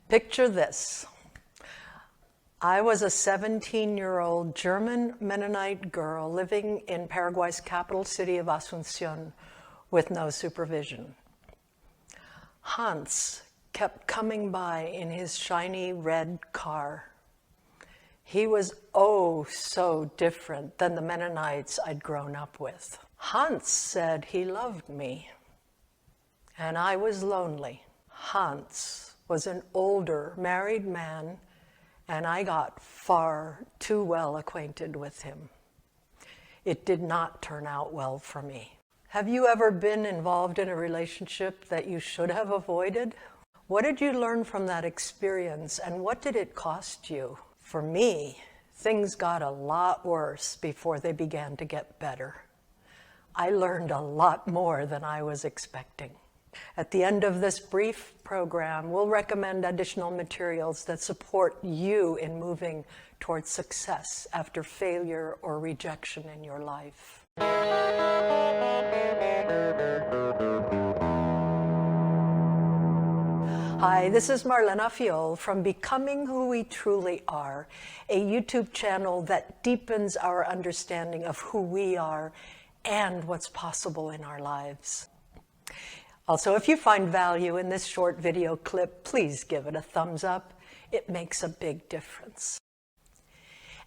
Picture this. I was a 17-year-old German Mennonite girl living in Paraguay's capital city of Asunción with no supervision. Hans kept coming by in his shiny red car. He was oh so different than the Mennonites I'd grown up with. Hans said he loved me, and I was lonely. Hans was an older married man, and I got far too well acquainted with him. It did not turn out well for me. Have you ever been involved in a relationship that you should have avoided? What did you learn from that experience, and what did it cost you? For me, things got a lot worse before they began to get better. I learned a lot more than I was expecting. At the end of this brief program, we'll recommend additional materials that support you in moving towards success after failure or rejection in your life. Hi, this is Marlena Fiol from Becoming Who We Truly Are, a YouTube channel that deepens our understanding of who we are and what's possible in our lives. Also, if you find value in this short video clip, please give it a thumbs up. It makes a big difference.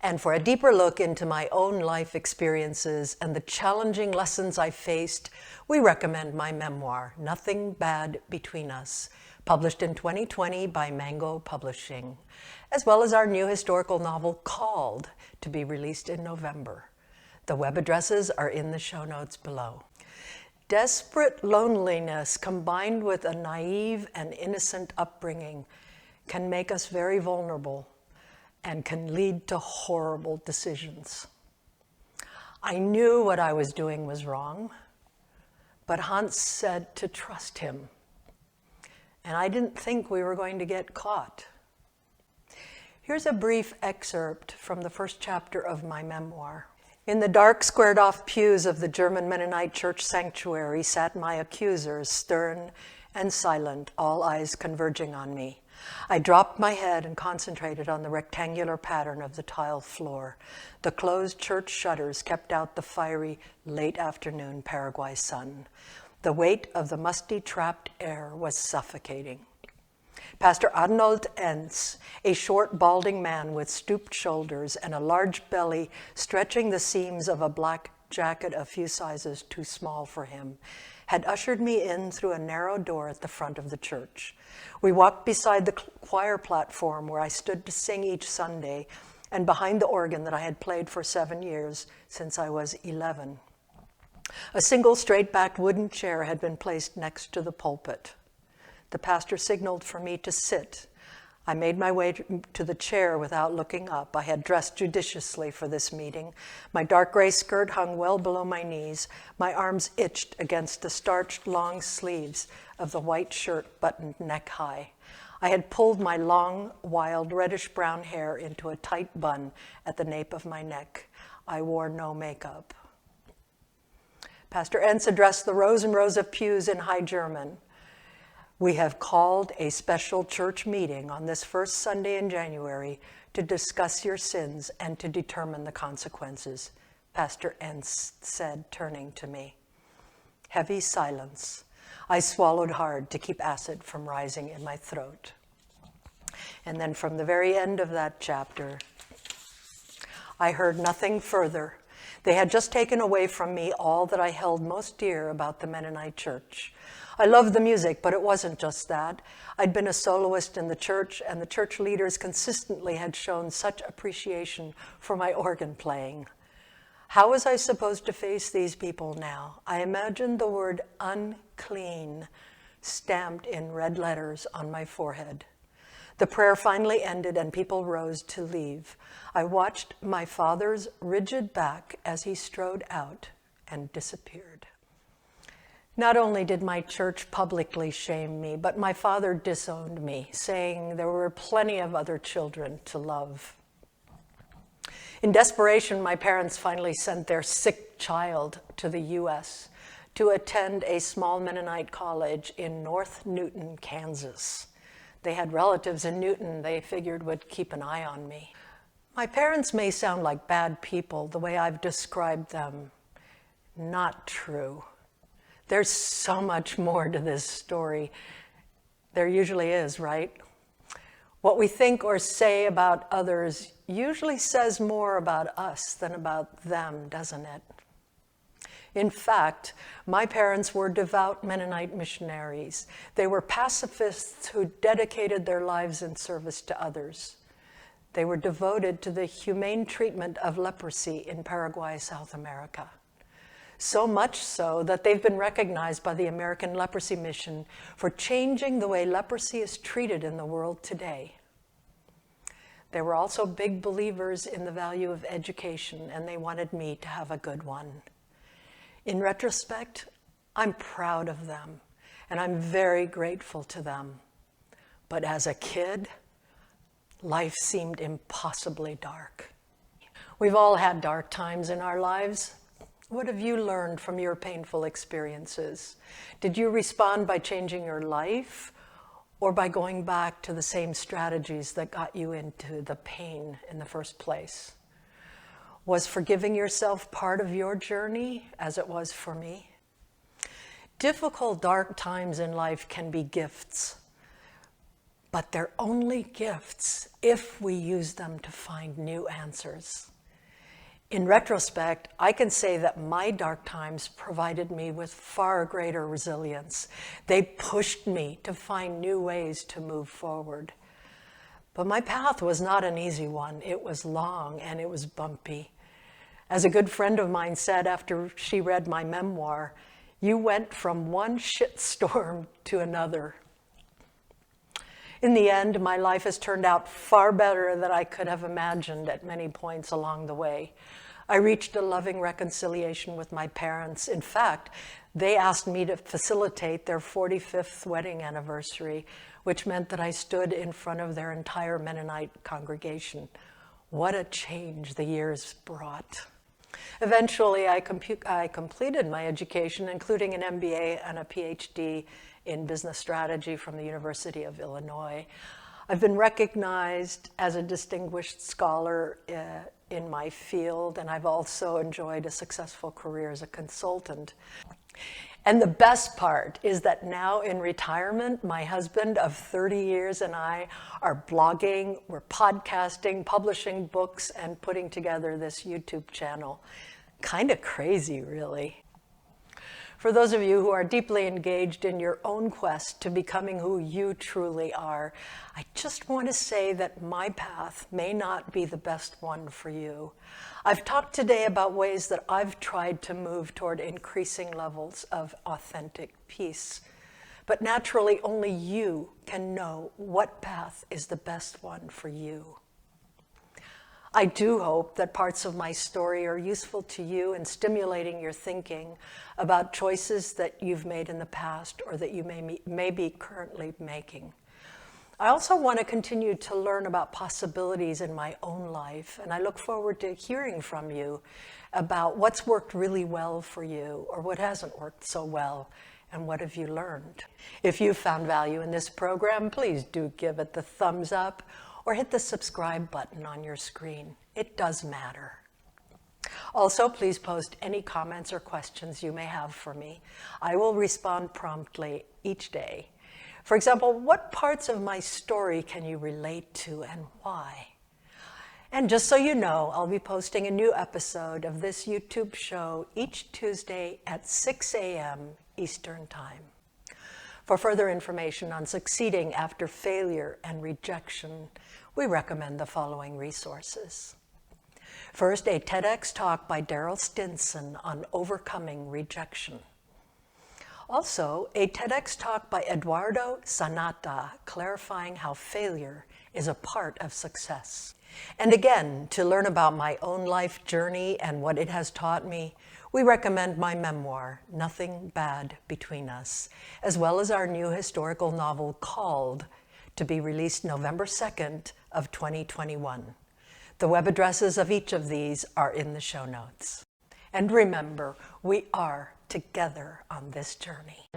And for a deeper look into my own life experiences and the challenging lessons I faced, we recommend my memoir, Nothing Bad Between Us, published in 2020 by Mango Publishing, as well as our new historical novel, Called, to be released in November. The web addresses are in the show notes below. Desperate loneliness combined with a naive and innocent upbringing can make us very vulnerable and can lead to horrible decisions. I knew what I was doing was wrong, but Hans said to trust him, and I didn't think we were going to get caught. Here's a brief excerpt from the first chapter of my memoir. In the dark, squared-off pews of the German Mennonite church sanctuary sat my accusers, stern and silent, all eyes converging on me. I dropped my head and concentrated on the rectangular pattern of the tile floor. The closed church shutters kept out the fiery, late afternoon Paraguay sun. The weight of the musty, trapped air was suffocating. Pastor Arnold Entz, a short, balding man with stooped shoulders and a large belly stretching the seams of a black jacket a few sizes too small for him, had ushered me in through a narrow door at the front of the church. We walked beside the choir platform where I stood to sing each Sunday, and behind the organ that I had played for 7 years since I was 11. A single straight-backed wooden chair had been placed next to the pulpit. The pastor signaled for me to sit. I made my way to the chair without looking up. I had dressed judiciously for this meeting. My dark gray skirt hung well below my knees. My arms itched against the starched long sleeves of the white shirt buttoned neck high. I had pulled my long, wild, reddish-brown hair into a tight bun at the nape of my neck. I wore no makeup. Pastor Entz addressed the rows and rows of pews in High German. We have called a special church meeting on this first Sunday in January to discuss your sins and to determine the consequences, Pastor Entz said, turning to me. Heavy silence. I swallowed hard to keep acid from rising in my throat. And then from the very end of that chapter, I heard nothing further. They had just taken away from me all that I held most dear about the Mennonite church. I loved the music, but it wasn't just that. I'd been a soloist in the church, and the church leaders consistently had shown such appreciation for my organ playing. How was I supposed to face these people now? I imagined the word unclean stamped in red letters on my forehead. The prayer finally ended and people rose to leave. I watched my father's rigid back as he strode out and disappeared. Not only did my church publicly shame me, but my father disowned me, saying there were plenty of other children to love. In desperation, my parents finally sent their sick child to the U.S. to attend a small Mennonite college in North Newton, Kansas. They had relatives in Newton they figured would keep an eye on me. My parents may sound like bad people the way I've described them. Not true. There's so much more to this story. There usually is, right? What we think or say about others usually says more about us than about them, doesn't it? In fact, my parents were devout Mennonite missionaries. They were pacifists who dedicated their lives in service to others. They were devoted to the humane treatment of leprosy in Paraguay, South America. So much so that they've been recognized by the American Leprosy Mission for changing the way leprosy is treated in the world today. They were also big believers in the value of education, and they wanted me to have a good one. In retrospect, I'm proud of them, and I'm very grateful to them. But as a kid, life seemed impossibly dark. We've all had dark times in our lives. What have you learned from your painful experiences? Did you respond by changing your life or by going back to the same strategies that got you into the pain in the first place? Was forgiving yourself part of your journey, as it was for me? Difficult, dark times in life can be gifts, but they're only gifts if we use them to find new answers. In retrospect, I can say that my dark times provided me with far greater resilience. They pushed me to find new ways to move forward. But my path was not an easy one. It was long and it was bumpy. As a good friend of mine said after she read my memoir, you went from one shitstorm to another. In the end, my life has turned out far better than I could have imagined at many points along the way. I reached a loving reconciliation with my parents. In fact, they asked me to facilitate their 45th wedding anniversary, which meant that I stood in front of their entire Mennonite congregation. What a change the years brought. Eventually, I completed my education, including an MBA and a PhD in business strategy from the University of Illinois. I've been recognized as a distinguished scholar in my field, and I've also enjoyed a successful career as a consultant. And the best part is that now in retirement, my husband of 30 years and I are blogging, we're podcasting, publishing books, and putting together this YouTube channel. Kind of crazy, really. For those of you who are deeply engaged in your own quest to becoming who you truly are, I just want to say that my path may not be the best one for you. I've talked today about ways that I've tried to move toward increasing levels of authentic peace. But naturally, only you can know what path is the best one for you. I do hope that parts of my story are useful to you in stimulating your thinking about choices that you've made in the past or that you may be currently making. I also want to continue to learn about possibilities in my own life, and I look forward to hearing from you about what's worked really well for you or what hasn't worked so well, and what have you learned. If you found value in this program, please do give it the thumbs up or hit the subscribe button on your screen. It does matter. Also, please post any comments or questions you may have for me. I will respond promptly each day. For example, what parts of my story can you relate to and why? And just so you know, I'll be posting a new episode of this YouTube show each Tuesday at 6 a.m. Eastern Time. For further information on succeeding after failure and rejection, we recommend the following resources. First, a TEDx talk by Daryl Stinson on overcoming rejection. Also, a TEDx talk by Eduardo Sanata clarifying how failure is a part of success. And again, to learn about my own life journey and what it has taught me, we recommend my memoir, Nothing Bad Between Us, as well as our new historical novel Called, to be released November 2nd of 2021. The web addresses of each of these are in the show notes. And remember, we are together on this journey.